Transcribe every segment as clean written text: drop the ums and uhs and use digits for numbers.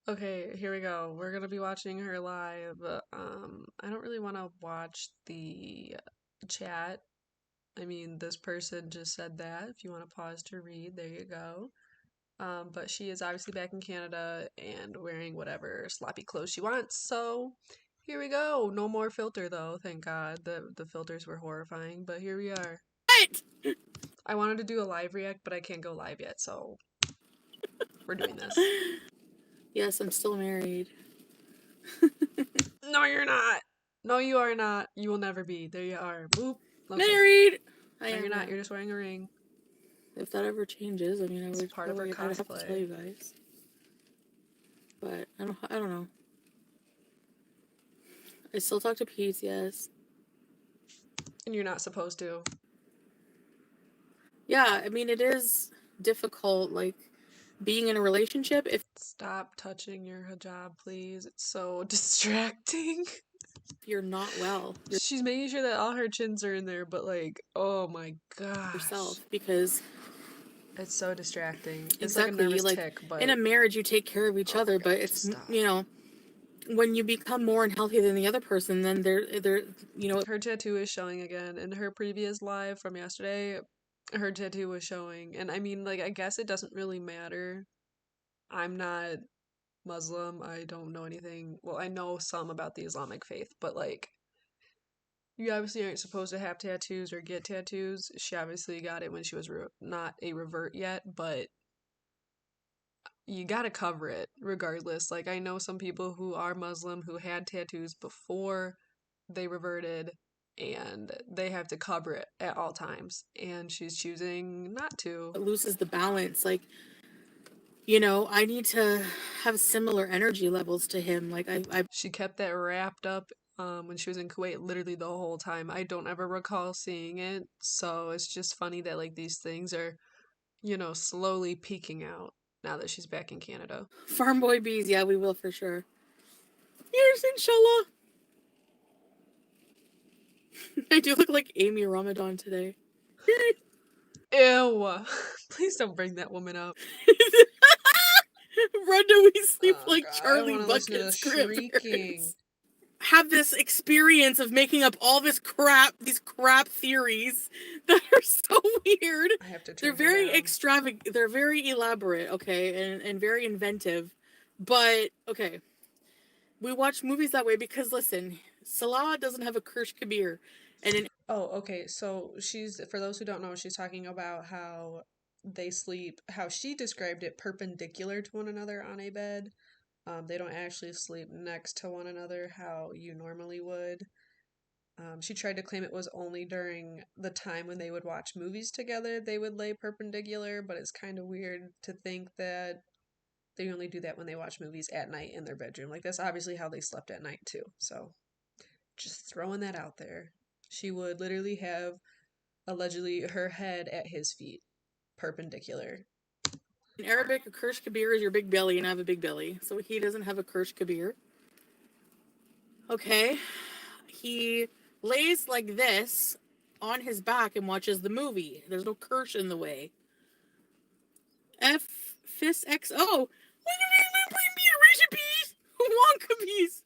Okay, here we go. We're gonna be watching her live. I don't really want to watch the chat. I mean, this person just said that. If you want to pause to read, there you go. But she is obviously back in Canada and wearing whatever sloppy clothes she wants. So here we go. No more filter though, thank God. The filters were horrifying, but here we are. What? I wanted to do a live react, but I can't go live yet, so we're doing this. Yes, I'm still married. No, you're not. No, you are not. You will never be. There you are. Boop. Okay. Married! No, you're not. You're just wearing a ring. If that ever changes, I mean, It's part of her I'd have to cosplay. tell you guys. But I don't know. I still talk to Pete, yes. And you're not supposed to. Yeah, I mean, it is difficult, like, being in a relationship if Stop touching your hijab, please. It's so distracting. you're not well She's making sure that all her chins are in there, but like, oh my gosh. yourself, because It's so distracting. It's exactly, like a nervous tick, but in a marriage you take care of each other, but it's, you know, when you become more unhealthy than the other person, then they're you know. Her tattoo is showing again. In her previous live from yesterday, her tattoo was showing. And I mean, like, I guess it doesn't really matter. I'm not Muslim. I don't know anything. Well, I know some about the Islamic faith, but like, you obviously aren't supposed to have tattoos or get tattoos. She obviously got it when she was not a revert yet, but you gotta cover it regardless. Like, I know some people who are Muslim who had tattoos before they reverted, and they have to cover it at all times. And she's choosing not to. It loses the balance. Like, you know, I need to have similar energy levels to him. Like, She kept that wrapped up when she was in Kuwait literally the whole time. I don't ever recall seeing it, so it's just funny that like these things are, slowly peeking out now that she's back in Canada. Farm boy bees, yeah, we will for sure. Yes, inshallah. I do look like Amy Ramadan today. Ew. Please don't bring that woman up. Run do we sleep like God, Charlie Bucket's shrieking. Have this experience of making up all this crap, these crap theories that are so weird. I have to turn They're very extravagant. They're very elaborate, okay, and very inventive. But okay, we watch movies that way because listen, Salah doesn't have a Kirsch Kabir, and in okay. So for those who don't know, she's talking about how they sleep, how she described it, perpendicular to one another on a bed. They don't actually sleep next to one another how you normally would. She tried to claim it was only during the time when they would watch movies together they would lay perpendicular, but it's kind of weird to think that they only do that when they watch movies at night in their bedroom. Like, that's obviously how they slept at night, too. So, just throwing that out there. She would literally have, allegedly, her head at his feet, perpendicular. In Arabic, a Kirsch Kabir is your big belly, and I have a big belly, so he doesn't have a Kirsch Kabir. Okay, he lays like this on his back and watches the movie. There's no Kirsch in the way. F Fist XO. Wonka piece.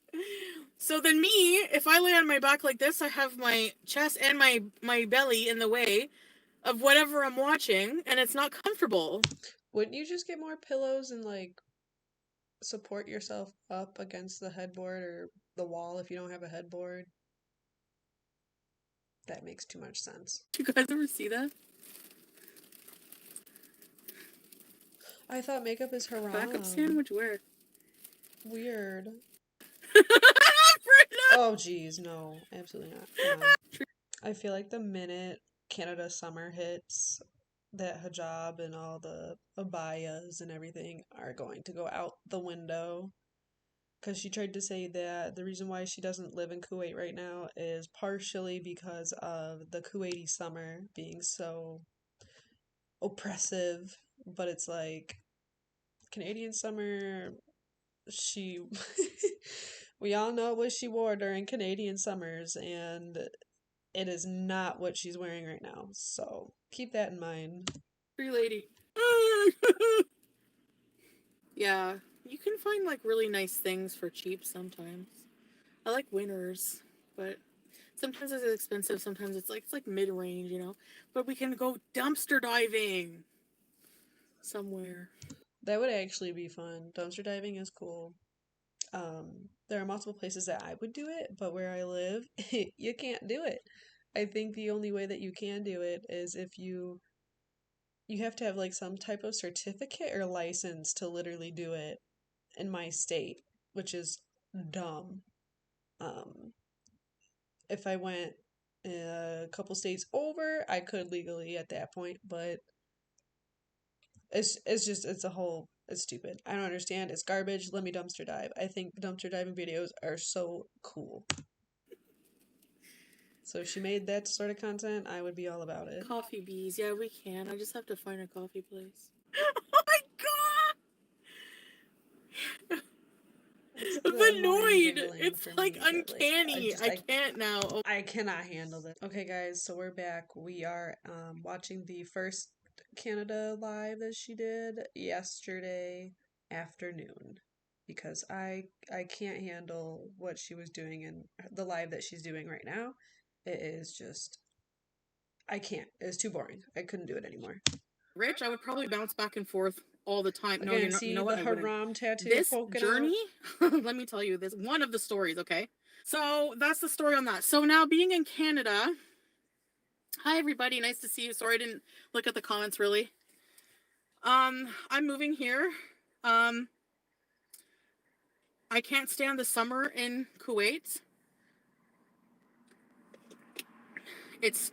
So then me, if I lay on my back like this, I have my chest and my belly in the way of whatever I'm watching, and it's not comfortable. Wouldn't you just get more pillows and like support yourself up against the headboard or the wall if you don't have a headboard? That makes too much sense. Do you guys ever see that? I thought makeup is haram. Backup sandwich where? Weird. Oh, geez, no. Absolutely not. Come on. I feel like the minute Canada summer hits, that hijab and all the abayas and everything are going to go out the window. Because she tried to say that the reason why she doesn't live in Kuwait right now is partially because of the Kuwaiti summer being so oppressive. But it's like, Canadian summer, she we all know what she wore during Canadian summers, and it is not what she's wearing right now. So keep that in mind. Free lady. Yeah. You can find like really nice things for cheap sometimes. I like winners, but sometimes it's expensive. Sometimes it's like mid range, you know. But we can go dumpster diving somewhere. That would actually be fun. Dumpster diving is cool. There are multiple places that I would do it, but where I live, you can't do it. I think the only way that you can do it is if you have to have like some type of certificate or license to literally do it in my state, which is dumb. Um, if I went a couple states over, I could legally at that point, but it's just it's a whole it's stupid. I don't understand. It's garbage. Let me dumpster dive. I think dumpster diving videos are so cool. So if she made that sort of content, I would be all about it. Coffee bees, yeah, we can. I just have to find a coffee place. Oh my god! It's I'm the annoying annoyed. giggling It's for like me that like uncanny. I can't now. Oh. I cannot handle this. Okay, guys, so we're back. We are watching the first Canada live that she did yesterday afternoon because I can't handle what she was doing in the live that she's doing right now. It is just I can't. It's too boring. I couldn't do it anymore. Rich, I would probably bounce back and forth all the time. No, you're Again, not. You see know what? the I wouldn't. haram tattoo This poking out. journey, let me tell you this. One of the stories, okay? So that's the story on that. So now being in Canada, hi everybody, nice to see you. Sorry I didn't look at the comments really. I'm moving here. Um, I can't stand the summer in Kuwait. It's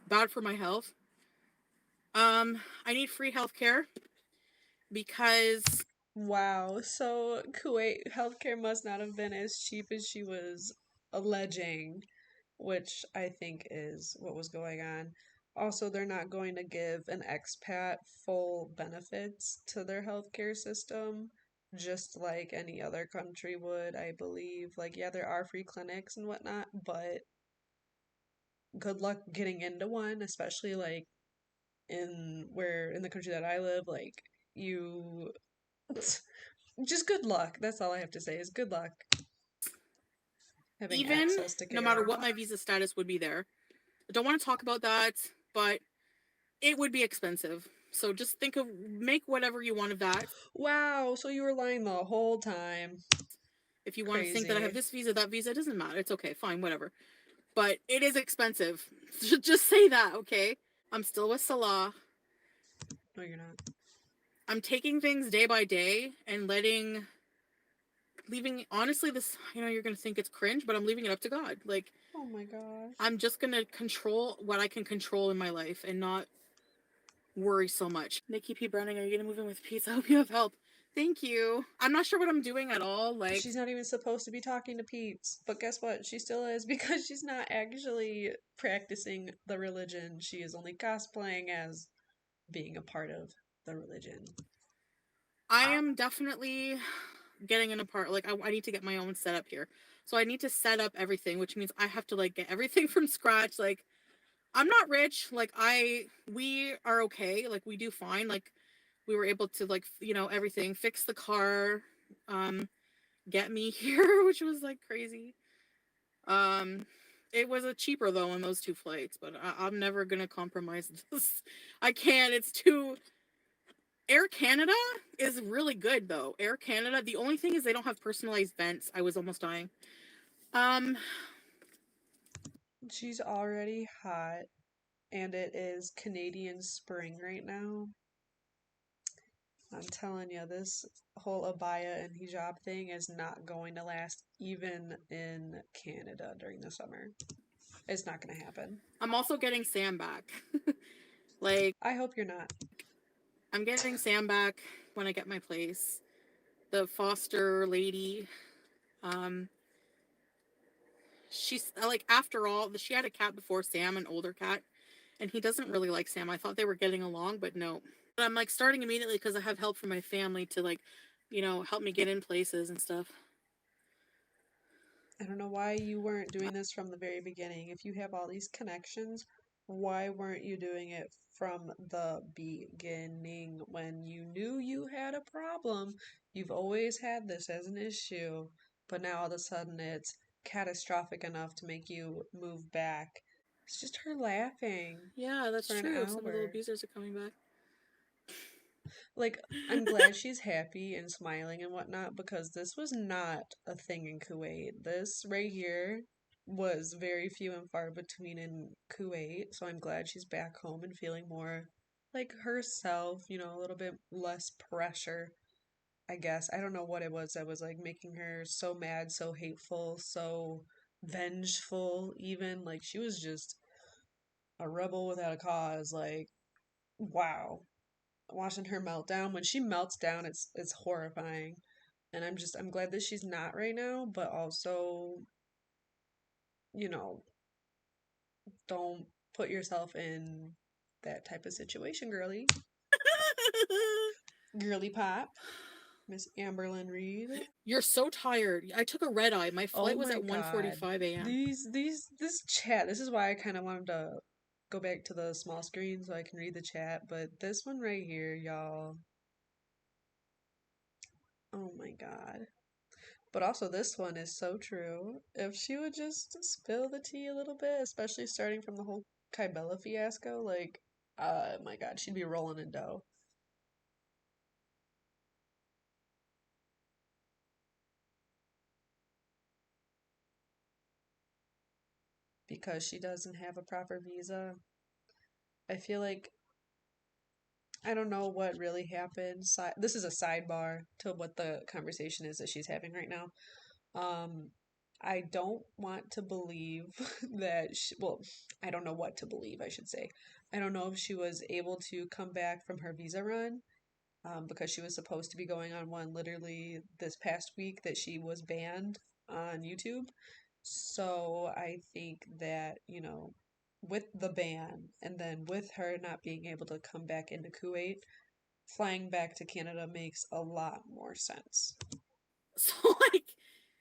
bad for my health. I need free healthcare because Wow, so Kuwait healthcare must not have been as cheap as she was alleging, which I think is what was going on. Also, they're not going to give an expat full benefits to their healthcare system, just like any other country would, I believe. Like, yeah, there are free clinics and whatnot, but good luck getting into one, especially like in the country that I live, like you just good luck. That's all I have to say is good luck having even access to no matter care. what my visa status would be there, I don't want to talk about that, but it would be expensive. So just make whatever you want of that. Wow, so you were lying the whole time. If you want to think that I have Crazy. this visa, that visa, it doesn't matter. It's okay, fine, whatever. But it is expensive. Just say that, okay? I'm still with Salah. No, you're not. I'm taking things day by day and leaving, honestly, this, you're going to think it's cringe, but I'm leaving it up to God. Like, Oh my gosh. I'm just going to control what I can control in my life and not worry so much. Nikki P. Browning, are you going to move in with peace? I hope you have help. Thank you. I'm not sure what I'm doing at all. Like, She's not even supposed to be talking to peeps, but guess what? She still is because she's not actually practicing the religion. She is only cosplaying as being a part of the religion. I am definitely getting an apart. Like, I need to get my own setup here. So I need to set up everything, which means I have to like get everything from scratch. Like, I'm not rich. Like, we are okay. Like, we do fine. Like, we were able to like, everything, fix the car, um, get me here, which was like crazy. Um, it was a cheaper though on those two flights, but I'm never gonna compromise this. I can't. It's too. Air Canada is really good though. Air Canada. The only thing is they don't have personalized vents. I was almost dying. Um, She's already hot, and it is Canadian spring right now. I'm telling you, this whole abaya and hijab thing is not going to last even in Canada during the summer. It's not going to happen. I'm also getting Sam back. Like, I hope you're not. I'm getting Sam back when I get my place. The foster lady, um, she's like, after all, she had a cat before Sam, an older cat, and he doesn't really like Sam. I thought they were getting along, but no. But I'm like starting immediately because I have help from my family to like, help me get in places and stuff. I don't know why you weren't doing this from the very beginning. If you have all these connections, Why weren't you doing it from the beginning when you knew you had a problem? You've always had this as an issue, but now all of a sudden it's catastrophic enough to make you move back. It's just her laughing Yeah, that's for an true. Some of the hour. abusers are coming back. Like, I'm glad she's happy and smiling and whatnot because this was not a thing in Kuwait. This right here was very few and far between in Kuwait, so I'm glad she's back home and feeling more like herself, a little bit less pressure, I guess. I don't know what it was that was like making her so mad, so hateful, so vengeful, even. Like, she was just a rebel without a cause. Like, wow, watching her melt down. When she melts down, it's horrifying. And I'm glad that she's not right now, but also, you know, don't put yourself in that type of situation, girly. Girly pop. Miss Amberlyn Reed. You're so tired. I took a red eye. My Oh flight was my at god. 1:45 a.m. This chat, this is why I kind of wanted to go back to the small screen so I can read the chat, but this one right here, y'all. Oh my god. But also, this one is so true. If she would just spill the tea a little bit, especially starting from the whole Kybella fiasco, like, my god, she'd be rolling in dough. Because she doesn't have a proper visa. I feel like, I don't know what really happened. This is a sidebar to what the conversation is that she's having right now. Um, I don't want to believe that well, I don't know what to believe, I should say. I don't know if she was able to come back from her visa run, because she was supposed to be going on one literally this past week that she was banned on YouTube. So I think that, with the ban and then with her not being able to come back into Kuwait, flying back to Canada makes a lot more sense. So like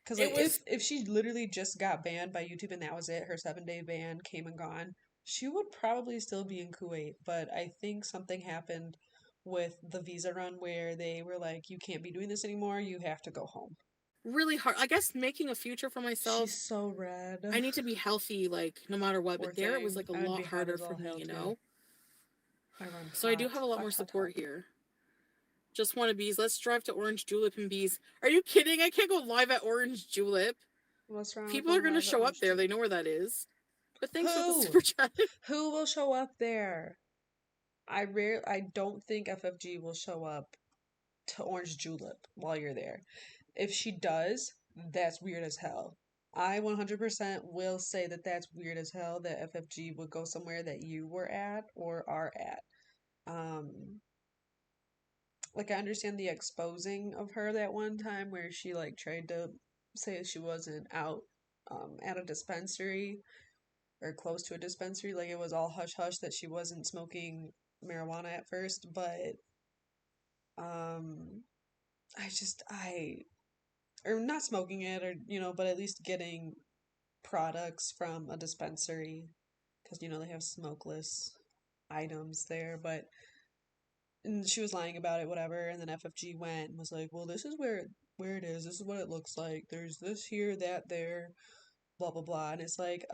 Because like it was if she literally just got banned by YouTube and that was it, her 7 day ban came and gone, she would probably still be in Kuwait. But I think something happened with the visa run where they were like, you can't be doing this anymore, you have to go home. really hard. I guess making a future for She's myself, so red. I need to be healthy like no matter what, Poor but there it was thing. like a I would be lot hot harder as for all me, hell you too. know? I run So I do have hot, a lot hot, more hot, hot. support here. Just want to bees. Let's drive to Orange Julep and bees. Are you kidding? I can't go live at Orange Julep. What's wrong with People are going gonna live at show up Orange there. They Tulip? know where that is. But thanks for the Who? super chat. Who will show up there? I don't think FFG will show up to Orange Julep while you're there. If she does, that's weird as hell. I 100% will say that that's weird as hell that FFG would go somewhere that you were at or are at. Um, like I understand the exposing of her that one time where she like tried to say she wasn't out at a dispensary or close to a dispensary, like it was all hush hush that she wasn't smoking marijuana at first, but um I or not smoking it or but at least getting products from a dispensary because they have smokeless items there, but and she was lying about it, whatever, and then FFG went and was like, well, this is where it is, this is what it looks like, there's this here, that there, blah blah blah, and it's like,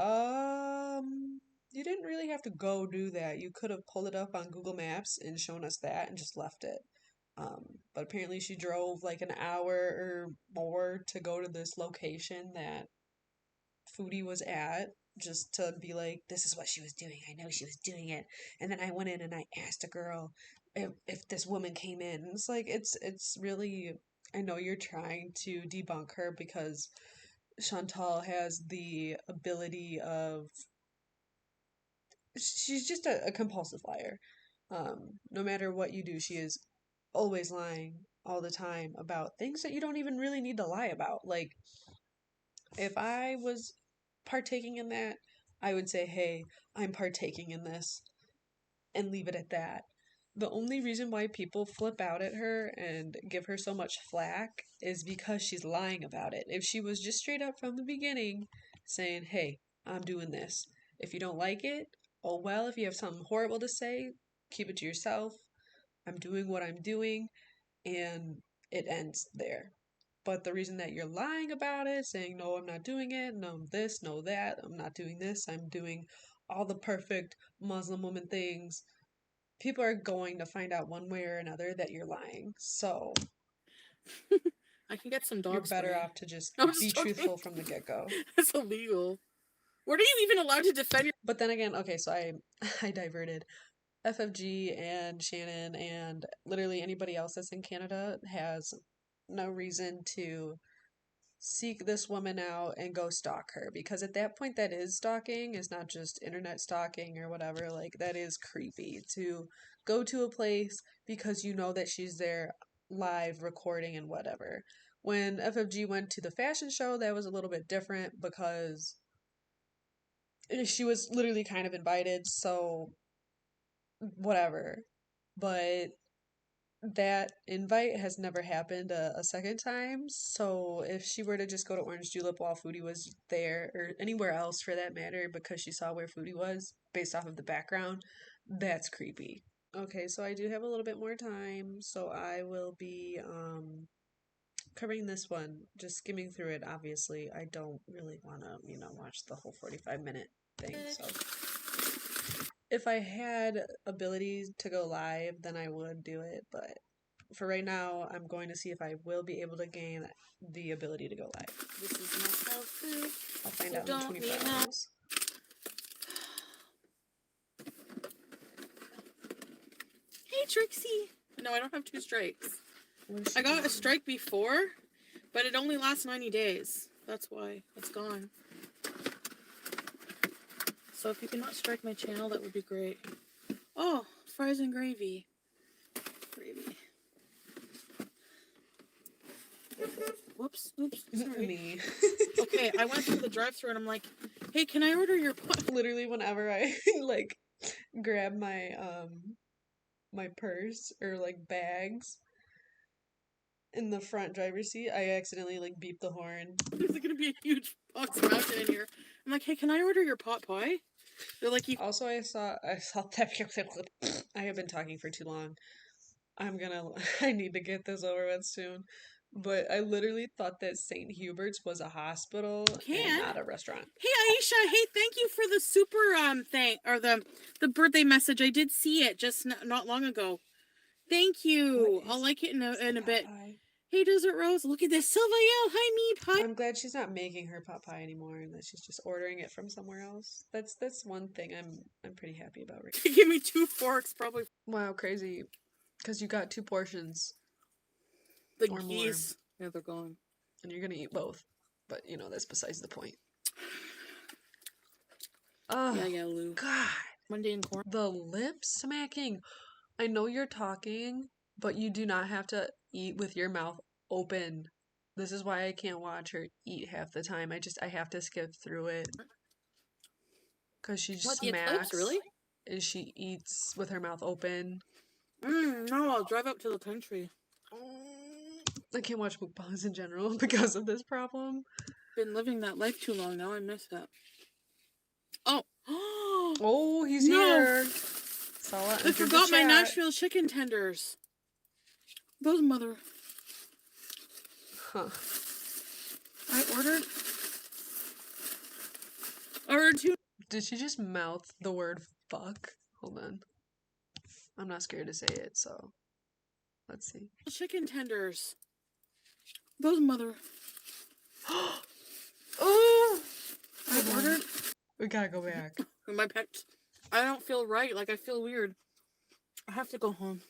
you didn't really have to go do that. You could have pulled it up on Google Maps and shown us that and just left it. But apparently she drove like an hour or more to go to this location that Foodie was at just to be like, this is what she was doing. I know she was doing it. And then I went in and I asked a girl if this woman came in. And it's like it's really, I know you're trying to debunk her because Chantal has the ability of, she's just a compulsive liar. No matter what you do, she is always lying all the time about things that you don't even really need to lie about. Like, if I was partaking in that, I would say, hey, I'm partaking in this and leave it at that. The only reason why people flip out at her and give her so much flack is because she's lying about it. If she was just straight up from the beginning saying, hey, I'm doing this. If you don't like it, oh well, if you have something horrible to say, keep it to yourself. I'm doing what I'm doing, and it ends there. But the reason that you're lying about it, saying, no, I'm not doing it, no, this, no, that, I'm not doing this, I'm doing all the perfect Muslim woman things, people are going to find out one way or another that you're lying. So I can get some you're dog better spray. off to just I'm be just joking. truthful from the get-go. That's illegal. What are you even allowed to defend your... But then again, okay, so I diverted. FFG and Shannon and literally anybody else that's in Canada has no reason to seek this woman out and go stalk her, because at that point that is stalking. It's not just internet stalking or whatever. Like, that is creepy to go to a place because you know that she's there live recording and whatever. When FFG went to the fashion show, that was a little bit different because she was literally kind of invited, so whatever. But that invite has never happened a second time. So if she were to just go to Orange Julep while Foodie was there, or anywhere else for that matter, because she saw where Foodie was based off of the background, that's creepy. Okay, so I do have a little bit more time, so I will be covering this one, just skimming through it. Obviously, I don't really want to, watch the whole 45-minute thing, so if I had abilities to go live, then I would do it, but for right now, I'm going to see if I will be able to gain the ability to go live. This is not health food. I'll find So out in don't 24 hours. Hey, Trixie. No, I don't have 2 strikes. I got a strike before, but it only lasts 90 days. That's why it's gone. So if you cannot strike my channel, that would be great. Oh, fries and gravy. Gravy. Whoops, oops, sorry. Me. Okay, I went through the drive-thru and I'm like, hey, can I order your... Literally, whenever I, grab my, my purse or, bags in the front driver's seat, I accidentally, beep the horn. There's gonna be a huge box mountain in here. I'm like, hey, can I order your pot pie? They're like, you... Also, I saw that. I have been talking for too long. I need to get this over with soon. But I literally thought that St. Hubert's was a hospital and not a restaurant. Hey, Aisha. Hey, thank you for the super thing, or the birthday message. I did see it just not long ago. Thank you. I'll like it in a bit. Pie? Hey, Desert Rose. Look at this. Sylvael. Hi, Meep. Hi. I'm glad she's not making her pot pie anymore and that she's just ordering it from somewhere else. That's one thing I'm pretty happy about. Right? Give me 2 forks, probably. Wow, crazy. Because you got 2 portions. The or geese. More. Yeah, they're gone. And you're gonna eat both. But, that's besides the point. Oh, yeah, Lou. God. Monday in corn. The lip smacking. I know you're talking, but you do not have to eat with your mouth open. This is why I can't watch her eat half the time. I have to skip through it. Because she smacks. The eclipse, really? And she eats with her mouth open. No, I'll drive up to the country. I can't watch mukbangs in general because of this problem. Been living that life too long now. I miss that. Oh. Oh, he's here. Salah, I forgot my Nashville chicken tenders. Those mother. Huh. I ordered 2. Did she just mouth the word fuck? Hold on. I'm not scared to say it, so let's see. Chicken tenders. Those mother. Oh! I ordered. We gotta go back. My pet. I don't feel right. Like, I feel weird. I have to go home.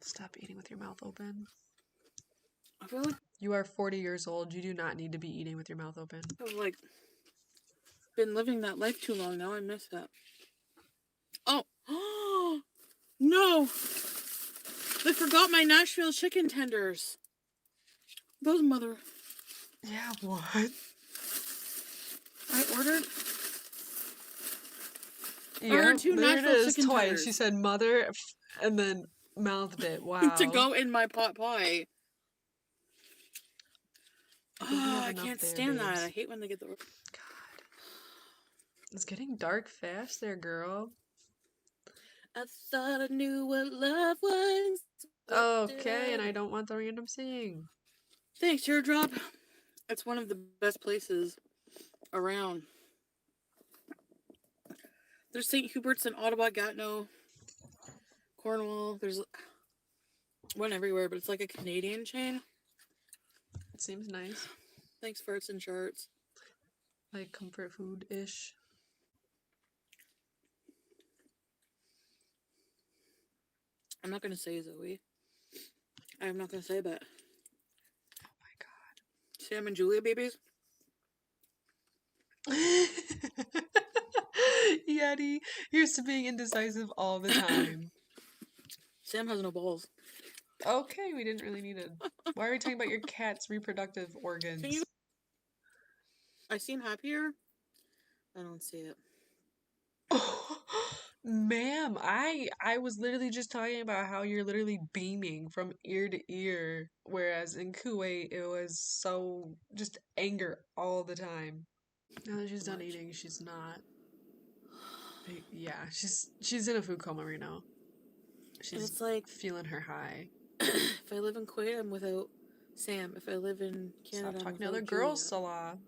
Stop eating with your mouth open. I feel like... You are 40 years old. You do not need to be eating with your mouth open. I've, been living that life too long now. I miss that. Oh. No! I forgot my Nashville chicken tenders. Those mother. Yeah, what? I ordered. Yeah, ordered 2 there Nashville it is chicken twice. tenders. She said mother and then mouthed it. Wow. To go in my pot pie. I think we Oh, have I enough can't there, stand that. I babes. hate when they get the. God, it's getting dark fast there, girl. I thought I knew what love was. What did Okay, and I? I don't want the random sing. Thanks, Teardrop. It's one of the best places around. There's St. Hubert's in Ottawa, Gatineau, Cornwall. There's one everywhere, but it's like a Canadian chain. It seems nice. Thanks, farts and charts. Like comfort food-ish. I'm not gonna say Zoe. I'm not gonna say that. Oh my Sam and Julia babies. god. Yeti, here's to being indecisive all the time. Sam has no balls. Okay, we didn't really need it. Why are we talking about your cat's reproductive Can you? organs? I seem happier. I don't see it. Ma'am, I was literally just talking about how you're literally beaming from ear to ear, whereas in Kuwait it was so just anger all the time. Now that she's done Much. eating, she's not. Yeah, she's in a food coma right now. And She's it's like, feeling her high. if I live in Kuwait, I'm without Sam. If I live in Stop Canada, I'm talking to other without girls, Julia. Salah.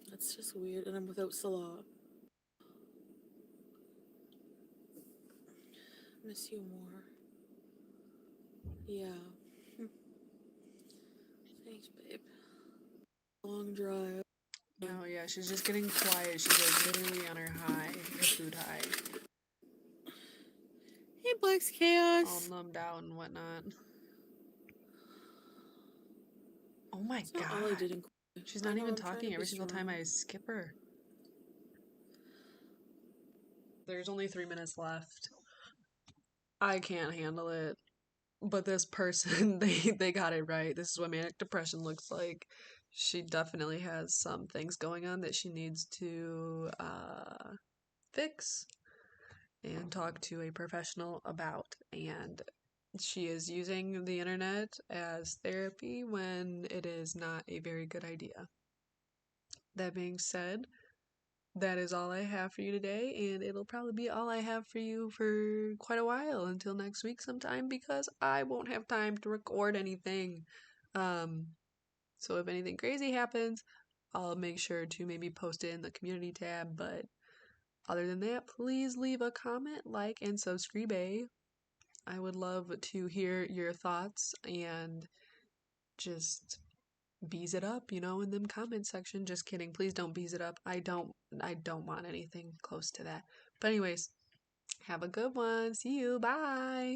That's just weird. And I'm without Salah. Miss you more. Yeah. Thanks, babe. Long drive. Oh yeah, she's just getting quiet. She's like literally on her high, her food high, Hey, Black's all Chaos. numbed out and whatnot. Oh my That's not all I god. did in Kuwait. She's I not know, even I'm trying to talking be every single time strong. I skip her. There's only 3 minutes left. I can't handle it. But this person, they got it right. This is what manic depression looks like. She definitely has some things going on that she needs to fix and talk to a professional about. And she is using the internet as therapy when it is not a very good idea. That being said, that is all I have for you today, and it'll probably be all I have for you for quite a while until next week sometime because I won't have time to record anything. Um, so if anything crazy happens, I'll make sure to maybe post it in the community tab. But other than that, please leave a comment, like, and subscribe. I would love to hear your thoughts and just bees it up, in them comment section. Just kidding. Please don't bees it up. I don't want anything close to that. But anyways, have a good one. See you. Bye.